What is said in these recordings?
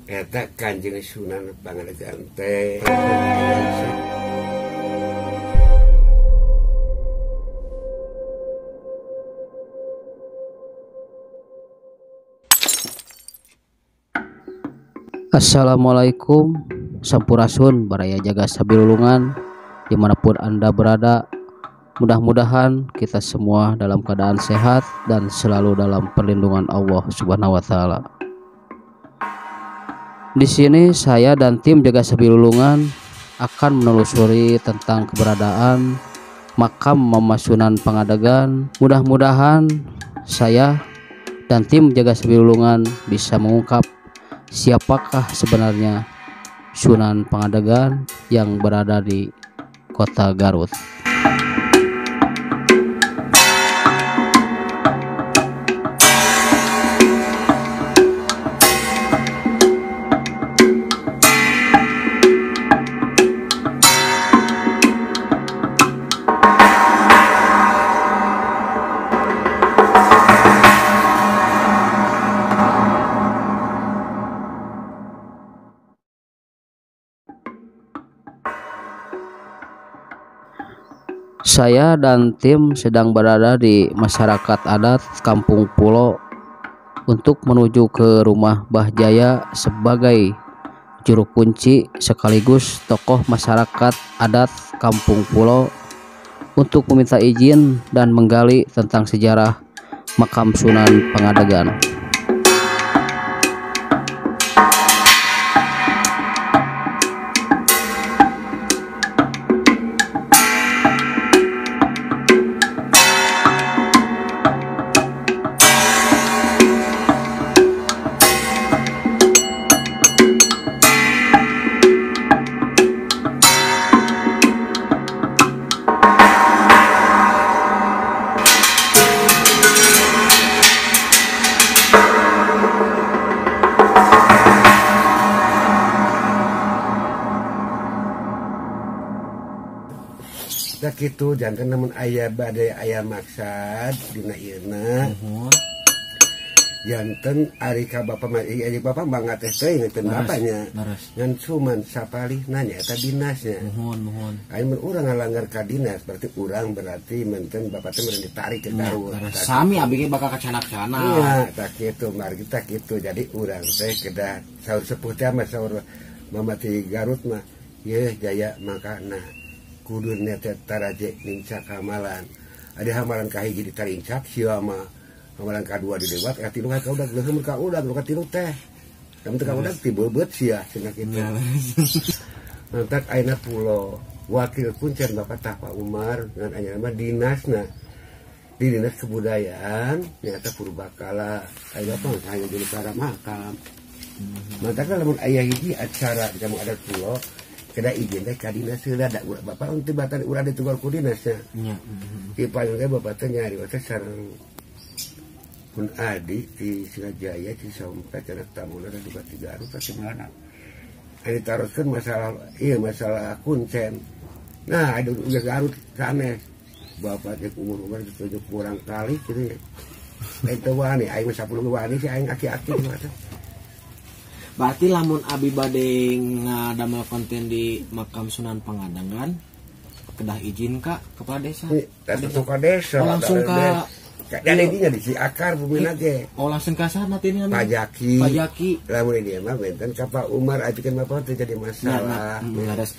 eta Kanjeng Sunan Pangandaran teh. Assalamualaikum, Sampurasun, Baraya Jaga Sabilulungan, dimanapun Anda berada. Mudah-mudahan kita semua dalam keadaan sehat dan selalu dalam perlindungan Allah Subhanahu wa Ta'ala. Di sini saya dan tim Jaga Sabilulungan akan menelusuri tentang keberadaan makam Mama Sunan Pangandaran. Mudah-mudahan saya dan tim Jaga Sabilulungan bisa mengungkap siapakah sebenarnya Sunan Pangandaran yang berada di kota Garut. Saya dan tim sedang berada di masyarakat adat Kampung Pulo untuk menuju ke rumah Mbah Jaya sebagai juru kunci sekaligus tokoh masyarakat adat Kampung Pulo untuk meminta izin dan menggali tentang sejarah makam Sunan Pangandaran. Da kitu janten namun aya bade aya maksad dina ieu janten ari ka bapa ari bapa bangat teh teh ngeuteun bapanya ngan cuman sapalih nanya eta dinasnya mohon aing mun urang ngalanggar ka dinas berarti menten bapa teh meureun ditarik ke Garut sami abi ge bakal kacanak-canak iya tak kitu mari kita kitu jadi urang teh kedah saur sepuh teh mah saur mamati Garut mah ye Jaya makana kudu nete taraje nincak hamalan ada hamalan kahiji ditarincak sieu mah hamalan kadua di lewat tilu ka udah leuheum ka udah ka tilu teh lamun teu ka udah ti beubeut sia cenah kitu nantak ayeuna pulo wakil kuncen Bapak Pak Umar ngan anyana mah dinasna di dinas kebudayaan nyata purbakala aya apa hanya jadi para makam mantap lamun aya hiji acara di kampung adat pulo kena izin teh ka dinas heula da bapak untuk batan urang ditunggal ku dinasnya nya ieu payung teh bapak teh nyari teh sareng pun adi di Singajaya di sampai cenah tamuna da duka 3 anu teh mana ari taroskeun masalah kuncen nah ada udah Garut sanes bapak teh umur 70 kurang kali kitu eta wani aing 10 wani si aing aki-aki mah teh. Berarti lamun abi bade ngadamel konten di makam Sunan Pangandaran kedah izin kak kepala desa ke desa langsung ka jadi dinya di si akar bumina ge langsung ka sana teh pajaki lamun dia mah benten ka Pak Umar ajukeun bapak teh jadi masalah beres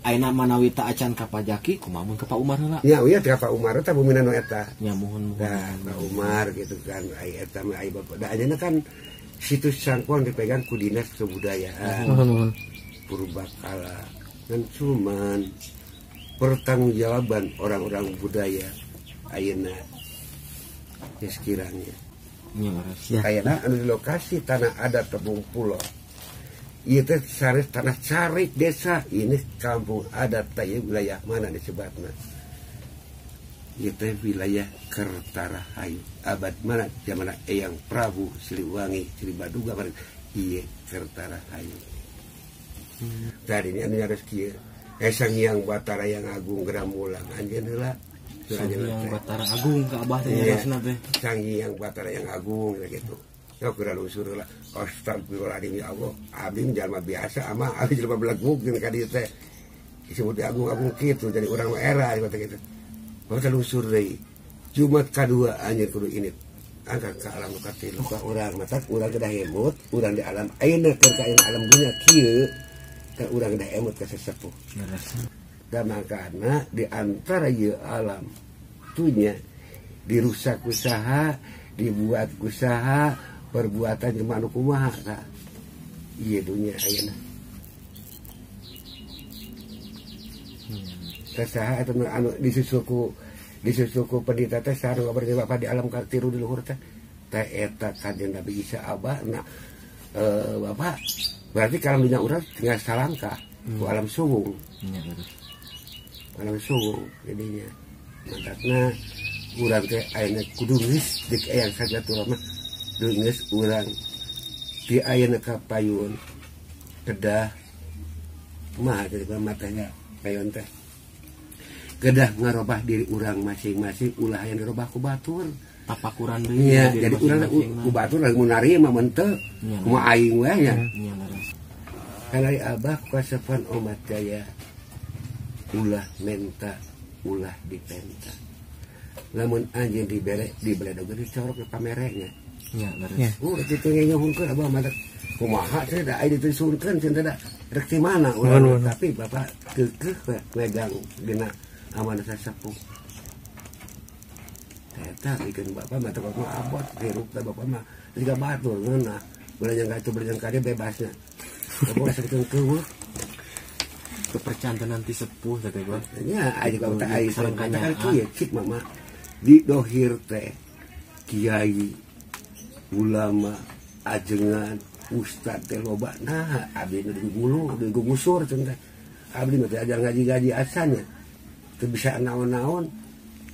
ayeuna manawita acan ka pajaki kumaha mun ka Pak Umar heula nya iya ka Pak Umar teh bumina nu eta nya mohon Pak Umar gitu kan ai eta mah ai bapak da ayeuna kan situs sangkuan dipegang ku dinas kebudayaan purbakala dan cuman pertanggungjawaban orang-orang budaya ayeuna sekiranya ayeuna anu di lokasi tanah adat Kampung Pulo ieu teh sanes tanah carik desa ini kampung adat teh wilayah mana disebutna ieu teh wilayah Kertarahayu abad mana zaman Eyang Prabu Siliwangi Sri Baduga ieu Kertarahayu tadi ini anu nyares kieu Sang Hyang Batara yang Agung Geramulang anjeun heula Sang Hyang Batara Agung ka abah teh nyarosna teh Sang Hyang Batara yang Agung gitu kurang unsur lah. Astagfirullahaladzim ya Allah. Abdi jalma biasa ama abdi jalma beleguk jeung ka dieu teh. Disebut agung-agung kitu jadi urang era kata kitu. Baru telusur deui. Jumat kadua anjeun kudu init. Angkat ke alam katilu ka urang mata urang kedah emut, urang di alam ayeuna keur ka alam dunya kieu ka urang kedah emut ka sesepuh. Da makana di antara ieu alam tunya dirusak usaha, dibuat usaha, perbuatan jeung anu kumaha tah. Ieu dunya ayeuna. Sasaha eta anu disusuku pendeta teh sareng kabar Bapak di alam kartiru di luhur teh eta kanjeng Nabi Isa abana Bapak berarti kalau dunia urang tinggal salangkah ku alam suwung. Alam suwung jadinya mantatna urang teh ayeuna kudu geus dik eyang sajatul mah geus urang di ayeuna ka payun kedah mah jadi matanya payun teh kedah ngarobah diri urang masing-masing ulah yang dirobah ku batur tapakuran deui ya jadi urang ku batur lagi mun narima mah teu kumaha aing we nya kana abah kasapan umat jaya ulah menta ulah dipenta lamun anjeun dibere oge dicorok ke pamerenya nya leres kitu nyohunkeun abah mah kumaha teh da aya ditusunkeun teh da rek ti mana urang tapi bapak keukeuh megang dina amanah sasepuh. Eta bikin bapak mah teu mah abot hirup teh bapak mah jiga batur ngeunah. Berjangka dia bebasnya. Bapak sakeun keueuh. Kepercayaan nanti sepuh teh gua. Nya aya ka teh aya sareng kieu cik mama di dohir teh kiai ulama ajengan ustad teh loba nah abdi nu digulu digusur cenah. Abdi mah teh ajar ngaji-ngaji asalnya. Bisa naon-naon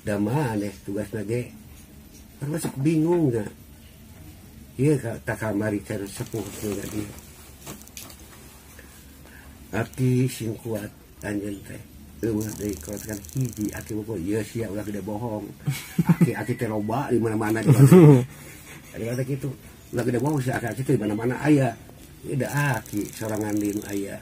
da maneh tugasna ge termasuk bingung na ieu tak kamari cara sepuh tadi aki sing kuat anjeun teh eueuh deui kan hiji aki bogo ieu sia ulah gede bohong aki teh loba di mana-mana ada kitu ulah gede bohong sia aki teh di mana-mana aya ieu da aki sorangan di nu aya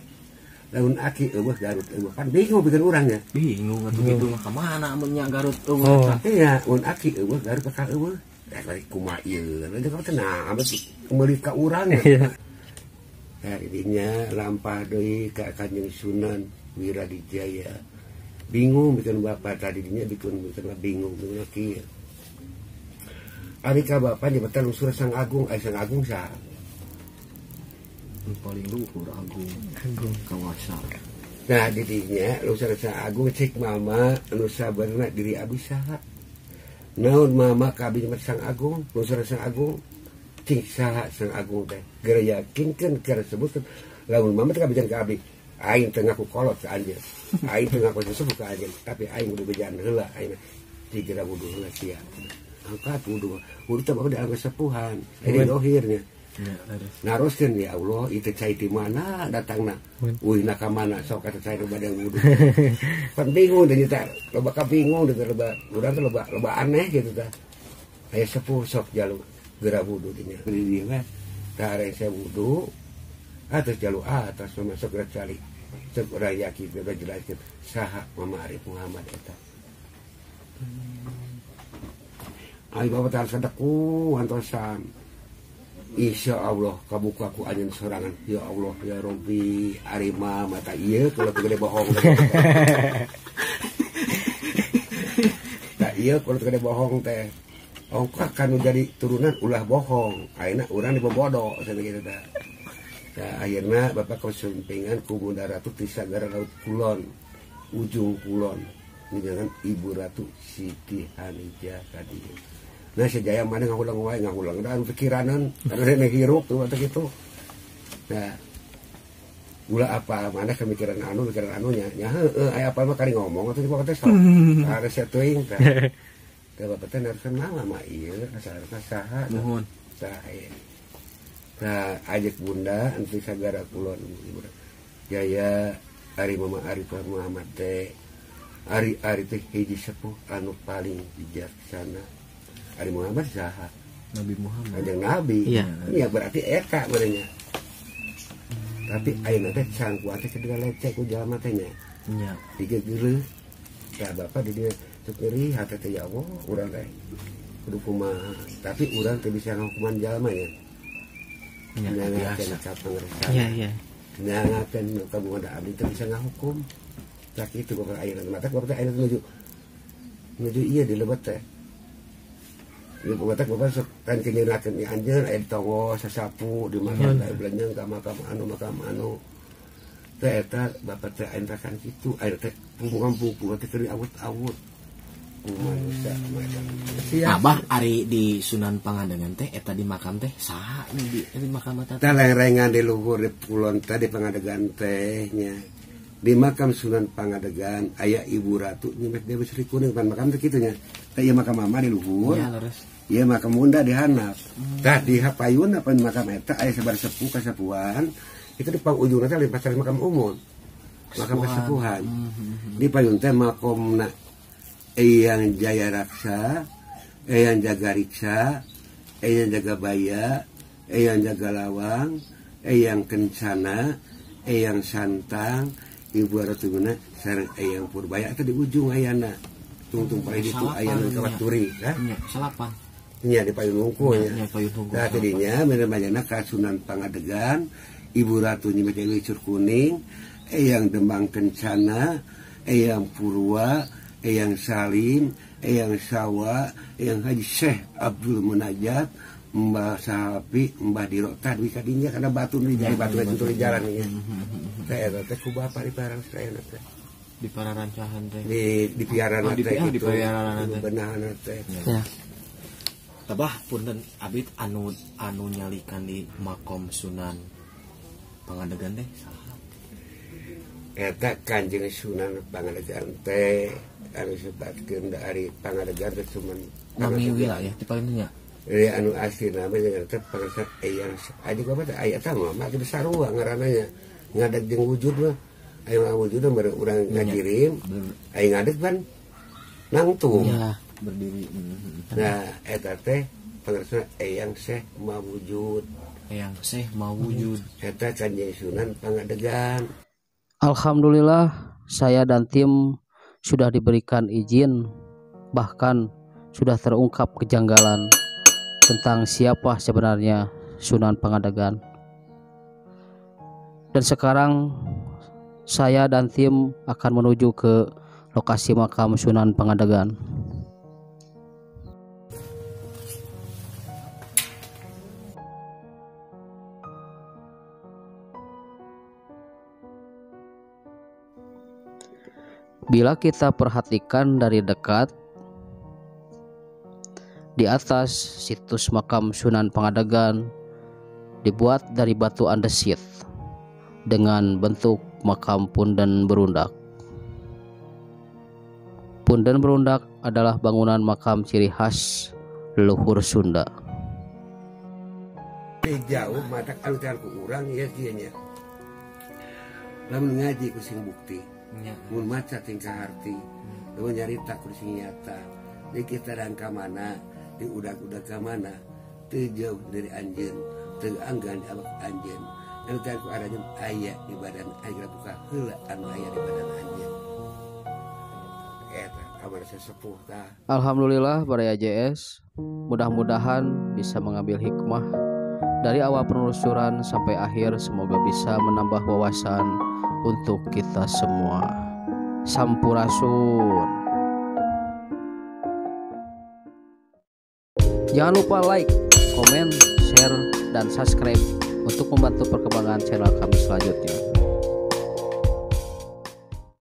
lamun aki eueuh Garut eueuh kan bingung bikin urangnya bingung atuh kitu mah ka mana mun nya Garut eueuh iya mun aki eueuh Garut ka eueuh da bari kumaha ieu da ka tenang abis meuli ka urang ya didinya lampah deui ka Kanjeng Sunan Wiradijaya bingung bikin bapak tadi dinya bikin bingung kieu ari ka bapak di betal unsur Sang Agung Sang Agung saha paling luhur agung kawasan. Nah didinya unsur Sang Agung cek mama anu sabarna diri abdi saha. Naon mama ka abdi Sang Agung, unsur Sang Agung cek saha Sang Agung teh. Geura yakinkeun keur sebutkeun lamun mama teh kabijan ka abdi, aing teu ngaku kolot ka anjeun. Aing teu ngaku sesepuh ka anjeun, tapi aing kudu bejan heula aing digeura wudu heula sia. Angkat wudu teh bae di sepuhan, di dohirnya. Naroskeun ya Allah itu cai di mana datangna uihna ka mana sok atuh cai badang wudu pan bingung deui teh loba ka bingung deui loba urang teh loba aneh gitu teh aya sepuh sok jalu geura wudu dinya di dieu mah tah rese wudu atas jalu atas masuk geura cali cek urang yakin geura jelaskeun saha Mama Arif Muhammad eta ai bapak teh sadeku antosan Insya Allah kabuka ku anjeun sorangan ya Allah ya Robbi arima mata ieu kalau teu gede bohong tak ieu kalau teu gede bohong teh ongkak kanu jadi turunan ulah bohong ayeuna urang dibobodo cenah kitu tah tah ayeuna bapak kasumpingan ku Bunda Ratu ti sagara laut kulon ujung kulon dengan Ibu Ratu Siti Hanijah kadieu. Nah sejaya mana ngahulang wae ngahulang dan pikiranan karena hirup tuh atau gitu. Nah gula apa mana pemikiran anunya nya aya apa mah kali ngomong atuh bapak teh sok ada setting tah. Da bapak teh narusan mah ieu asarna saha nuhun saha. Nah ajak Bunda anu sagara kulon Jaya ari Mama Arif Muhammad teh ari teh hiji sepuh anu paling bijaksana. Ari Muhammad saha Nabi Muhammad. Kanjeng Nabi. Iya berarti eta berenya. Tapi ayeuna teh can kuat teh kedua lecek ku jalma teh nya. Nya. Digeureuh. Da bapak di dieu teu nyeri hate teh ya Allah urang teh. Kudu kumaha. Tapi urang teh bisa ngahukuman jalma nya. Nya biasa. Iya. Nyangakeun kamu ada abdi teh bisa ngahukum. Tak itu bapak ayeuna mata bapak teh ayeuna nuju iya di lebet teh. Ieu bapak sok kan kenyerakeun di anjeun aya ditongo sasapu di mana aya belanjang ka makam anu. Teh eta bapak teh entakan kitu air teh punggung teh keur awut-awut. Manusia macam. Abah ari di Sunan Pangandagan teh eta di makam teh saha di makam eta? Tah lengrengan di luhur di kulon teh di Pangandagan teh nya. Di makam Sunan Pangandagan aya Ibu Ratu nyemek Dewi Sri Kuning pan makam teh kitu nya. Teh ieu makam mama di luhur. Iya leres. Ieu makam bunda di handap. Tah di hapayun apa makam eta aya sabar sepuh kasapuan. Itu di pangujungna teh lipat cari makam umum. Makam kasepuhan. Di payun teh makomna Eyang Jaya Raksa, Eyang Jaga Riksa, Eyang Jaga Baya, Eyang Jaga Lawang, Eyang Kencana, Eyang Santang, Ibu Ratuguna sareng Eyang Purbaya eta di ujung ayana. Tungtung paling itu ayana kawat turi, kan? Nya, salapan. Nya di payun hungkul nya. Nya payun hungkul. Nah, tadinya menemanya ka Sunan Pangandagan, Ibu Ratu Nyemek Dewi Sri Kuning, Eyang Demang Kencana, Eyang Purwa, Eyang Salim, Eyang Sawa, Eyang Haji Syekh Abdul Munajat, Mbah Sapi, Mbah Dirota di kadinya karena batu di jalan batu itu di jalan nya. Teh eta teh ku bapak di parang sadayana teh. Di pararancahan teh. Di piaran teh di gitu. piaran teh. Benahan teh. Ya. Tabah punten abit anu nyalikan di makom Sunan Pangandagan teh saha? Eta Kanjeng Sunan Pangandagan teh anu sebatkeun dari Pangandagan teh cuman nami wilayah di paling nya. Anu asli nama dengan teh pangasan Eyang aja gua teh aya tah mah mak sarua ngaranna nya. Ngadeg jeung wujud mah. Aya wujud mah urang ngakirim. Aya ngadeg kan nangtung. Ya, berdiri. Nah, eta teh pangasan Eyang Syekh Mawujud. Eyang Syekh Mawujud. Eta Kanjeng Sunan Pangandagan. Alhamdulillah saya dan tim sudah diberikan izin, bahkan sudah terungkap kejanggalan tentang siapa sebenarnya Sunan Pangandagan. Dan sekarang saya dan tim akan menuju ke lokasi makam Sunan Pangandagan. Bila kita perhatikan dari dekat, di atas situs makam Sunan Pangandagan dibuat dari batu andesit dengan bentuk makam punden berundak. Punden berundak adalah bangunan makam ciri khas leluhur Sunda. Jauh mata alutan ku urang ya kieu nya. Lamun ngaji ku sing bukti. Mun maca tingkah arti. Lamun nyarita ku sing nyata. Di kita dan ka mana, di udak-udak ka mana, teu jauh dari anjeun, teu anggan di abak anjeun. Alutan ku arajem aya di badan ayeuna buka heula anu aya di badan anjeun. Eta kamar sesepuh tah. Alhamdulillah Baraya JS, mudah-mudahan bisa mengambil hikmah dari awal penelusuran sampai akhir. Semoga bisa menambah wawasan untuk kita semua. Sampurasun. Jangan lupa like, komen, share, dan subscribe untuk membantu perkembangan channel kami selanjutnya.